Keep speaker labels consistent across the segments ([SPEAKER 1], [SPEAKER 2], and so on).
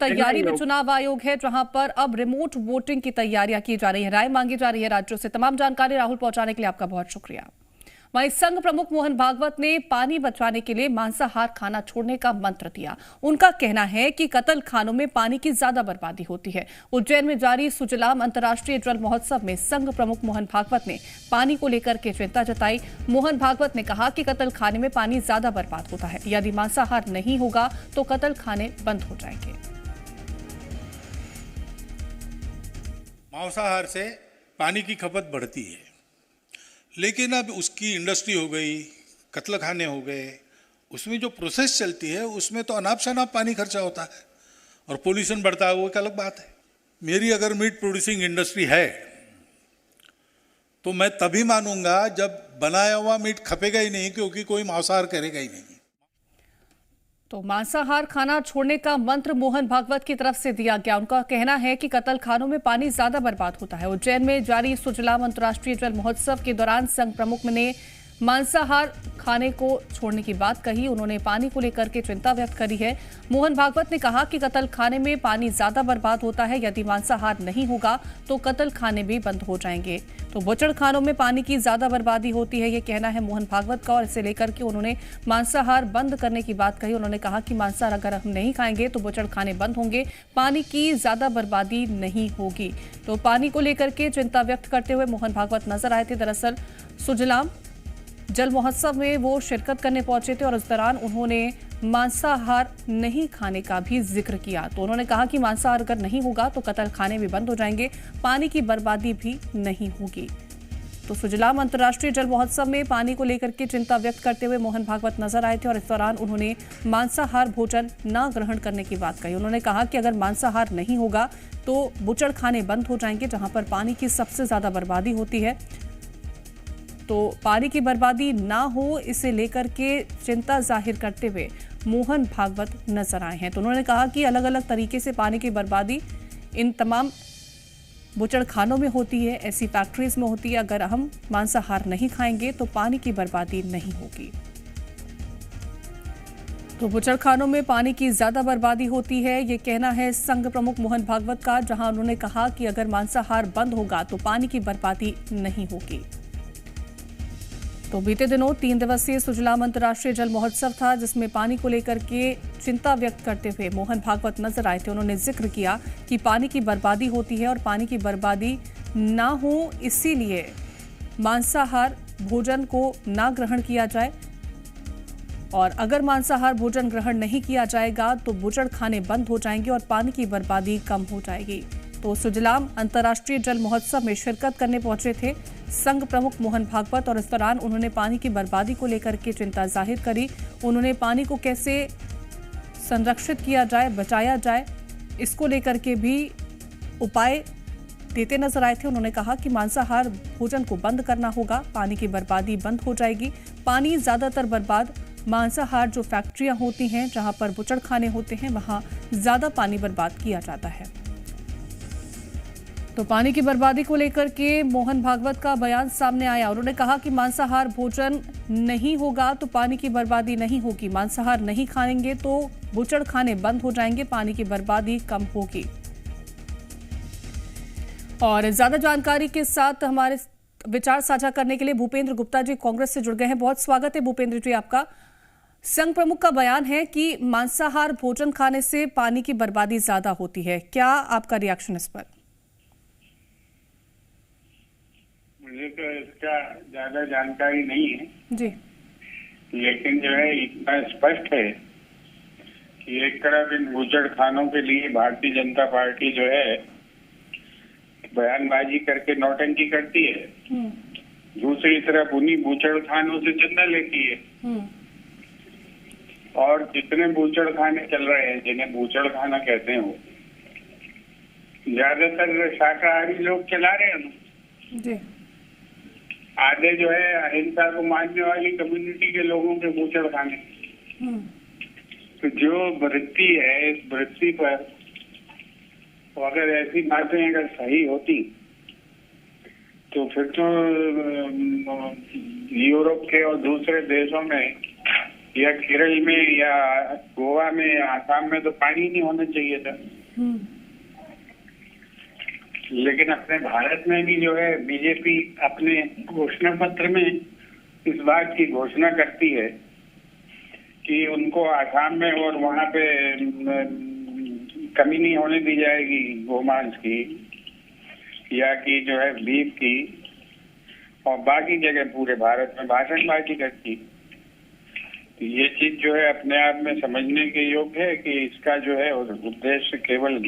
[SPEAKER 1] तैयारी में चुनाव आयोग है, जहां पर अब रिमोट वोटिंग की तैयारियां की जा रही है, राय मांगी जा रही है राज्यों से। तमाम जानकारी राहुल पहुंचाने के लिए आपका बहुत शुक्रिया। वहीं संघ प्रमुख मोहन भागवत ने पानी बचाने के लिए मांसाहार खाना छोड़ने का मंत्र दिया। उनका कहना है कि कत्ल खानों में पानी की ज्यादा बर्बादी होती है। उज्जैन में जारी सुजलाम अंतर्राष्ट्रीय जल महोत्सव में संघ प्रमुख मोहन भागवत ने पानी को लेकर के चिंता जताई। मोहन भागवत ने कहा कि कत्ल खाने में पानी ज्यादा बर्बाद होता है। यदि मांसाहार नहीं होगा तो कत्ल खाने बंद हो जाएंगे।
[SPEAKER 2] मांसाहार से पानी की खपत बढ़ती है, लेकिन अब उसकी इंडस्ट्री हो गई, कत्ल खाने हो गए, उसमें जो प्रोसेस चलती है उसमें तो अनाप शनाप पानी खर्चा होता है और पोल्यूशन बढ़ता है, वो एक अलग बात है। मेरी अगर मीट प्रोड्यूसिंग इंडस्ट्री है तो मैं तभी मानूंगा जब बनाया हुआ मीट खपेगा ही नहीं, क्योंकि कोई मांसाहार करेगा ही नहीं।
[SPEAKER 1] तो मांसाहार खाना छोड़ने का मंत्र मोहन भागवत की तरफ से दिया गया। उनका कहना है कि कत्ल खानों में पानी ज्यादा बर्बाद होता है। उज्जैन में जारी सुजलाम अंतर्राष्ट्रीय जल महोत्सव के दौरान संघ प्रमुख ने मांसाहार खाने को छोड़ने की बात कही। उन्होंने पानी को लेकर के चिंता व्यक्त करी है। मोहन भागवत ने कहा कि कत्ल खाने में पानी ज्यादा बर्बाद होता है। यदि मांसाहार नहीं होगा तो कत्ल खाने भी बंद हो जाएंगे। तो बुचड़ खानों में पानी की ज्यादा बर्बादी होती है, ये कहना है मोहन भागवत का। और इसे लेकर के उन्होंने मांसाहार बंद करने की बात कही। उन्होंने कहा कि मांसाहार अगर हम नहीं खाएंगे तो बुचड़ खाने बंद होंगे, पानी की ज्यादा बर्बादी नहीं होगी। तो पानी को लेकर के चिंता व्यक्त करते हुए मोहन भागवत नजर आए थे। दरअसल सुजलाम जल महोत्सव में वो शिरकत करने पहुंचे थे और इस दौरान उन्होंने मांसाहार नहीं खाने का भी जिक्र किया। तो उन्होंने कहा कि मांसाहार अगर नहीं होगा तो कत्ल खाने भी बंद हो जाएंगे, पानी की बर्बादी भी नहीं होगी। तो सुजलाम अंतर्राष्ट्रीय जल महोत्सव में पानी को लेकर के चिंता व्यक्त करते हुए मोहन भागवत नजर आए थे और इस दौरान उन्होंने मांसाहार भोजन न ग्रहण करने की बात कही। उन्होंने कहा कि अगर मांसाहार नहीं होगा तो बुचड़ खाने बंद हो जाएंगे, जहां पर पानी की सबसे ज्यादा बर्बादी होती है। तो पानी की बर्बादी ना हो, इसे लेकर के चिंता जाहिर करते हुए मोहन भागवत नजर आए हैं। तो उन्होंने कहा कि अलग अलग तरीके से पानी की बर्बादी इन तमाम बुचड़ खानों में होती है, ऐसी फैक्ट्रीज में होती है। अगर हम मांसाहार नहीं खाएंगे तो पानी की बर्बादी नहीं होगी। तो बुचड़ खानों में पानी की ज्यादा बर्बादी होती है, ये कहना है संघ प्रमुख मोहन भागवत का, जहां उन्होंने कहा कि अगर मांसाहार बंद होगा तो पानी की बर्बादी नहीं होगी। तो बीते दिनों 3 दिवसीय सुजलाम अंतर्राष्ट्रीय जल महोत्सव था, जिसमें पानी को लेकर के चिंता व्यक्त करते हुए मोहन भागवत नजर आए थे। उन्होंने जिक्र किया कि पानी की बर्बादी होती है और पानी की बर्बादी ना हो, इसीलिए मांसाहार भोजन को ना ग्रहण किया जाए। और अगर मांसाहार भोजन ग्रहण नहीं किया जाएगा तो बुचड़ खाने बंद हो जाएंगे और पानी की बर्बादी कम हो जाएगी। तो सुजलाम अंतर्राष्ट्रीय जल महोत्सव में शिरकत करने पहुंचे थे संघ प्रमुख मोहन भागवत और इस दौरान उन्होंने पानी की बर्बादी को लेकर के चिंता जाहिर करी। उन्होंने पानी को कैसे संरक्षित किया जाए, बचाया जाए, इसको लेकर के भी उपाय देते नजर आए थे। उन्होंने कहा कि मांसाहार भोजन को बंद करना होगा, पानी की बर्बादी बंद हो जाएगी। पानी ज्यादातर बर्बाद मांसाहार जो फैक्ट्रियां होती हैं, जहां पर बुचड़ खाने होते हैं, वहां ज्यादा पानी बर्बाद किया जाता है। तो पानी की बर्बादी को लेकर के मोहन भागवत का बयान सामने आया। उन्होंने कहा कि मांसाहार भोजन नहीं होगा तो पानी की बर्बादी नहीं होगी, मांसाहार नहीं खाएंगे तो बुचड़ खाने बंद हो जाएंगे, पानी की बर्बादी कम होगी। और ज्यादा जानकारी के साथ हमारे विचार साझा करने के लिए भूपेंद्र गुप्ता जी कांग्रेस से जुड़ गए हैं। बहुत स्वागत है भूपेंद्र जी आपका। संघ प्रमुख का बयान है कि मांसाहार भोजन खाने से पानी की बर्बादी ज्यादा होती है, क्या आपका रिएक्शन इस पर?
[SPEAKER 3] मुझे तो इसका ज्यादा जानकारी नहीं है
[SPEAKER 1] जी,
[SPEAKER 3] लेकिन जो है इतना स्पष्ट है कि एक तरफ इन बुचड़ खानों के लिए भारतीय जनता पार्टी जो है बयानबाजी करके नौटंकी करती है, दूसरी तरफ उन्हीं बुचड़ खानों से चंदा लेती है। और जितने बुचड़ खाने चल रहे हैं, जिन्हें बुचड़ खाना कहते हैं, वो ज्यादातर शाकाहारी लोग चला रहे हैं
[SPEAKER 1] जी।
[SPEAKER 3] आधे जो है अहिंसा को मानने वाली कम्युनिटी के लोगों के बुचड़ खाने। तो जो वृत्ति है, इस वृत्ति पर तो अगर ऐसी बातें अगर सही होती तो फिर तो यूरोप के और दूसरे देशों में या केरल में या गोवा में या आसाम में तो पानी नहीं होना चाहिए था। लेकिन अपने भारत में भी जो है बीजेपी अपने घोषणा पत्र में इस बात की घोषणा करती है कि उनको आसाम में और वहां पे कमी नहीं होने दी जाएगी गोमांस की या कि जो है बीफ की, और बाकी जगह पूरे भारत में भाषणबाजी करती। तो ये चीज जो है अपने आप में समझने के योग्य है कि इसका जो है उद्देश्य केवल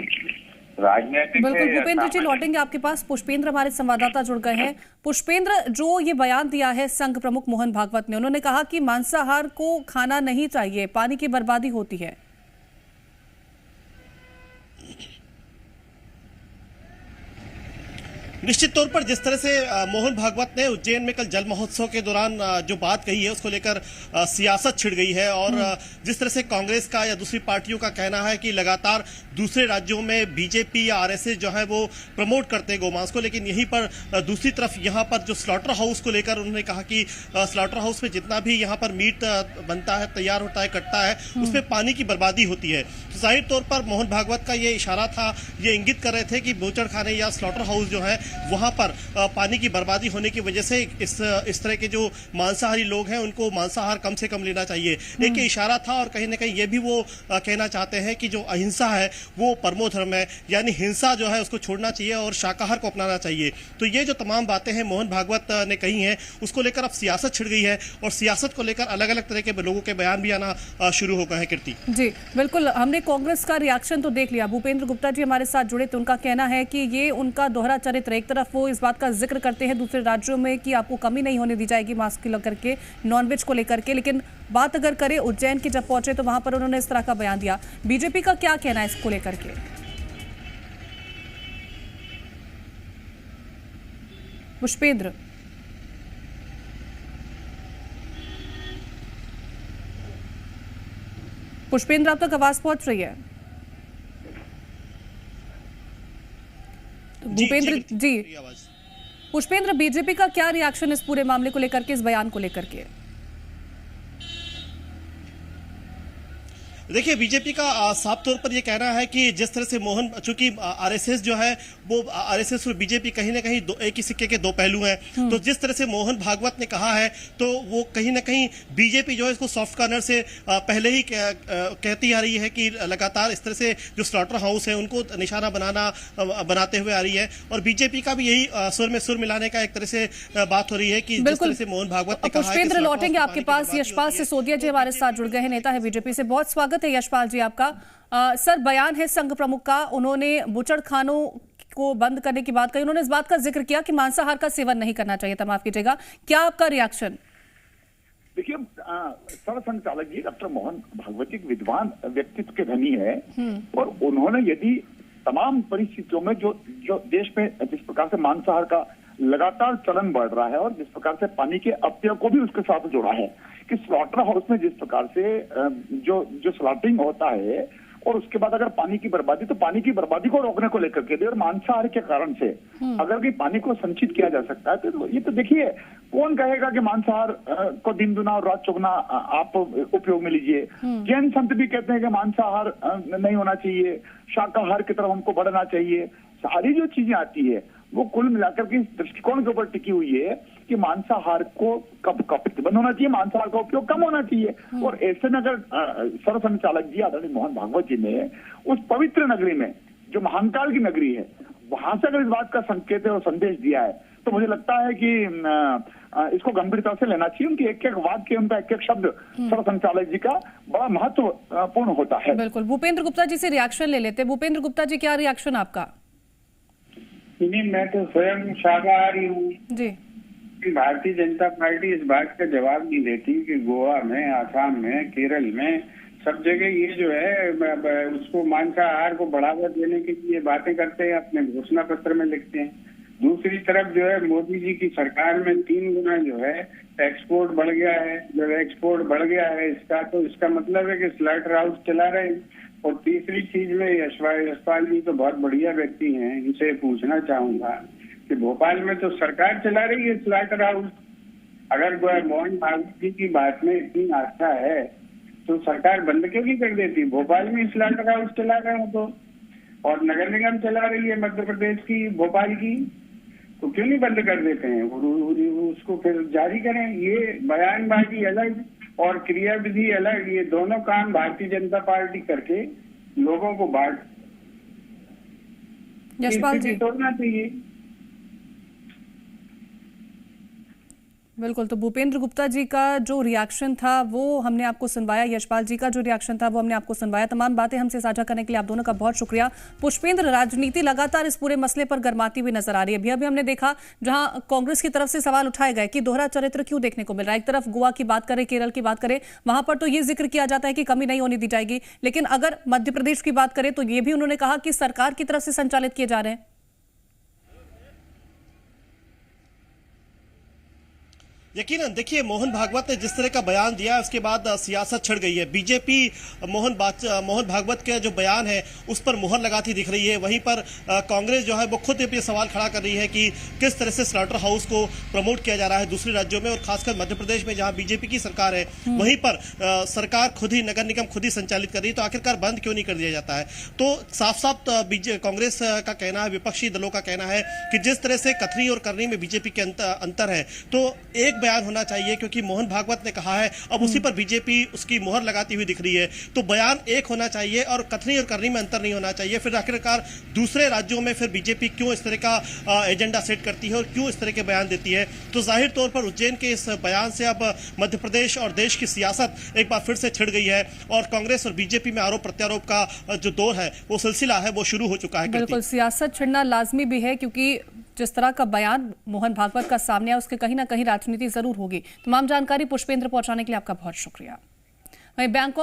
[SPEAKER 3] राजनीतिक है।
[SPEAKER 1] बिल्कुल भूपेंद्र जी, लौटेंगे आपके पास। पुष्पेंद्र हमारे संवाददाता जुड़ गए हैं। पुष्पेंद्र, जो ये बयान दिया है संघ प्रमुख मोहन भागवत ने, उन्होंने कहा कि मांसाहार को खाना नहीं चाहिए, पानी की बर्बादी होती है।
[SPEAKER 4] निश्चित तौर पर जिस तरह से मोहन भागवत ने उज्जैन में कल जल महोत्सव के दौरान जो बात कही है उसको लेकर सियासत छिड़ गई है, और जिस तरह से कांग्रेस का या दूसरी पार्टियों का कहना है कि लगातार दूसरे राज्यों में बीजेपी या आरएसएस जो है वो प्रमोट करते हैं गोमांस को, लेकिन यहीं पर दूसरी तरफ यहाँ पर जो स्लॉटर हाउस को लेकर उन्होंने कहा कि स्लॉटर हाउस में जितना भी यहाँ पर मीट बनता है, तैयार होता है, कटता है, उसमें पानी की बर्बादी होती है। तो जाहिर तौर पर मोहन भागवत का ये इशारा था, ये इंगित कर रहे थे कि बूचड़खाने या स्लॉटर हाउस जो है वहां पर पानी की बर्बादी होने की वजह से इस तरह के जो मांसाहारी लोग हैं उनको मांसाहार कम से कम लेना चाहिए। एक इशारा था, और कहीं ना कहीं ये भी वो कहना चाहते हैं कि जो अहिंसा है वो परमो धर्म है, यानी हिंसा जो है उसको छोड़ना चाहिए और शाकाहार को अपनाना चाहिए। तो ये जो तमाम बातें हैं मोहन भागवत ने कही हैं, उसको लेकर अब सियासत छिड़ गई है, और सियासत को लेकर अलग अलग तरह के लोगों के बयान भी आना शुरू हो गए हैं। कीर्ति
[SPEAKER 1] जी बिल्कुल, हमने कांग्रेस का रिएक्शन तो देख लिया। भूपेंद्र गुप्ता जी हमारे साथ जुड़े, तो उनका कहना है कि ये उनका दोहरा चरित्र, एक तरफ वो इस बात का जिक्र करते हैं दूसरे राज्यों में कि आपको कमी नहीं होने दी जाएगी मांस को लेकर के, नॉनवेज को लेकर के, लेकिन बात अगर करें उज्जैन की जब पहुंचे तो वहां पर उन्होंने इस तरह का बयान दिया। बीजेपी का क्या कहना है इसको लेकर के? पुष्पेंद्र, पुष्पेंद्र, आप तक आवाज पहुंच रही है? भूपेंद्र जी, पुष्पेंद्र, बीजेपी का क्या रिएक्शन इस पूरे मामले को लेकर के, इस बयान को लेकर के?
[SPEAKER 4] देखिए, बीजेपी का साफ तौर पर यह कहना है कि जिस तरह से मोहन, चूंकि आरएसएस जो है वो आरएसएस और बीजेपी कहीं ना कहीं एक ही सिक्के के दो पहलू हैं, तो जिस तरह से मोहन भागवत ने कहा है तो वो कहीं ना कहीं बीजेपी जो है इसको सॉफ्ट कॉर्नर से पहले ही कहती आ रही है कि लगातार इस तरह से जो स्लॉटर हाउस है उनको निशाना बनाते हुए आ रही है, और बीजेपी का भी यही सुर में सुर मिलाने का एक तरह से बात हो रही है कि जिस तरह से मोहन भागवत ने कहा है।
[SPEAKER 1] पुष्पेंद्र, लौटेंगे आपके पास। यशपाल सिसोदिया जी हमारे साथ जुड़ गए हैं, नेता है बीजेपी से। बहुत स्वागत है यशपाल जी आपका। सर, बयान है संघ प्रमुख का, उन्होंने बुचड़खानों को बंद करने की बात कही, उन्होंने इस बात का जिक्र किया कि मांसाहार का सेवन नहीं करना चाहिए था, माफ कीजिएगा। क्या आपका रिएक्शन?
[SPEAKER 5] देखिए, सरसंघचालक जी डॉक्टर मोहन भागवत एक विद्वान व्यक्तित्व के धनी है, और उन्होंने यदि तमाम परिस्थितियों में जो देश में जिस प्रकार से मांसाहार का लगातार चलन बढ़ रहा है और जिस प्रकार से पानी के अपव्यय को भी उसके साथ जोड़ा है कि स्लॉटर हाउस में जिस प्रकार से जो स्लॉटिंग होता है और उसके बाद अगर पानी की बर्बादी, तो पानी की बर्बादी को रोकने को लेकर के और मांसाहार के कारण से अगर भी पानी को संचित किया जा सकता है तो ये तो देखिए, कौन कहेगा कि मांसाहार को दिन दुना और रात चौगुना आप उपयोग में लीजिए। जैन संत भी कहते हैं कि मांसाहार नहीं होना चाहिए, शाकाहार की तरफ हमको बढ़ना चाहिए। सारी जो चीजें आती है वो कुल मिलाकर के इस दृष्टिकोण के ऊपर टिकी हुई है कि मांसाहार को कब प्रतिबंध होना चाहिए, मांसाहार का उपयोग कम होना चाहिए। और ऐसे में अगर सरसंघचालक जी आदरणीय मोहन भागवत जी ने उस पवित्र नगरी में जो महाकाल की नगरी है वहां से अगर इस बात का संकेत है और संदेश दिया है तो मुझे लगता है कि इसको गंभीरता से लेना चाहिए। उनकी एक एक वाक्य, उनका एक एक शब्द सरसंघचालक जी का बड़ा महत्वपूर्ण होता है।
[SPEAKER 1] बिल्कुल। भूपेंद्र गुप्ता जी से रिएक्शन ले लेते हैं। भूपेंद्र गुप्ता जी, क्या रिएक्शन आपका?
[SPEAKER 3] नहीं, मैं तो स्वयं शाकाहारी हूँ जी। भारतीय जनता पार्टी इस बात का जवाब नहीं देती कि गोवा में, आसाम में, केरल में सब जगह ये जो है उसको मांसाहार को बढ़ावा देने के लिए बातें करते हैं, अपने घोषणा पत्र में लिखते हैं। दूसरी तरफ जो है मोदी जी की सरकार में 3 गुना जो है एक्सपोर्ट बढ़ गया है। जब एक्सपोर्ट बढ़ गया है तो इसका मतलब है कि स्लॉटर हाउस चला रहे हैं। और तीसरी चीज में यशपाल जी तो बहुत बढ़िया व्यक्ति हैं, इनसे पूछना चाहूंगा कि भोपाल में तो सरकार चला रही है स्लॉटर हाउस। अगर मोहन भागवत जी की बात में इतनी आस्था है तो सरकार बंद क्यों नहीं कर देती? भोपाल में स्लॉटर हाउस चला रहे हो तो, और नगर निगम चला रही है मध्य प्रदेश की, भोपाल की, तो क्यों नहीं बंद कर देते हैं? उसको फिर जारी करें। ये बयानबाजी अलग और क्रियाविधि अलग, ये दोनों काम भारतीय जनता पार्टी करके लोगों को बांट
[SPEAKER 1] यशपाल जी
[SPEAKER 3] तोड़ना चाहिए।
[SPEAKER 1] बिल्कुल, तो भूपेंद्र गुप्ता जी का जो रिएक्शन था वो हमने आपको सुनवाया, यशपाल जी का जो रिएक्शन था वो हमने आपको सुनवाया। तमाम बातें हमसे साझा करने के लिए आप दोनों का बहुत शुक्रिया। पुष्पेंद्र, राजनीति लगातार इस पूरे मसले पर गर्माती हुई नजर आ रही है। अभी हमने देखा जहां कांग्रेस की तरफ से सवाल उठाए गए कि दोहरा चरित्र क्यों देखने को मिल रहा है। एक तरफ गोवा की बात करें, केरल की बात करें, वहां पर तो ये जिक्र किया जाता है कि कमी नहीं होने दी जाएगी, लेकिन अगर मध्य प्रदेश की बात करें तो ये भी उन्होंने कहा कि सरकार की तरफ से संचालित किए जा रहे हैं।
[SPEAKER 4] यकीनन देखिए, मोहन भागवत ने जिस तरह का बयान दिया उसके बाद सियासत छिड़ गई है। बीजेपी मोहन भागवत के जो बयान है उस पर मुहर लगाती दिख रही है। वहीं पर कांग्रेस जो है वो खुद ये सवाल खड़ा कर रही है कि किस तरह से स्लॉटर हाउस को प्रमोट किया जा रहा है दूसरे राज्यों में, और खासकर मध्य प्रदेश में जहां बीजेपी की सरकार है वहीं पर सरकार खुद ही, नगर निगम खुद ही संचालित कर रही है। तो आखिरकार बंद क्यों नहीं कर दिया जाता है? तो साफ साफ कांग्रेस का कहना है, विपक्षी दलों का कहना है कि जिस तरह से कथनी और करनी में बीजेपी के अंतर है, तो एक बयान होना चाहिए, क्योंकि मोहन भागवत ने कहा है, अब उसी पर बीजेपी उसकी मुहर लगाती हुई दिख रही है। तो बयान एक होना चाहिए और कथनी और करनी में अंतर नहीं होना चाहिए। फिर आखिरकार दूसरे राज्यों में फिर बीजेपी क्यों इस तरह का एजेंडा सेट करती है और क्यों इस तरह के बयान देती है? तो जाहिर तौर पर उज्जैन के इस बयान से अब मध्य प्रदेश और देश की सियासत एक बार फिर से छिड़ गई है और कांग्रेस और बीजेपी में आरोप प्रत्यारोप का जो दौर है, वो सिलसिला है, वो शुरू हो चुका है।
[SPEAKER 1] बिल्कुल, सियासत छिड़ना लाजमी भी है, क्योंकि जिस तरह का बयान मोहन भागवत का सामने आया उसके कहीं ना कहीं राजनीति जरूर होगी। तमाम जानकारी पुष्पेंद्र पहुंचाने के लिए आपका बहुत शुक्रिया। वहीं बैंकॉक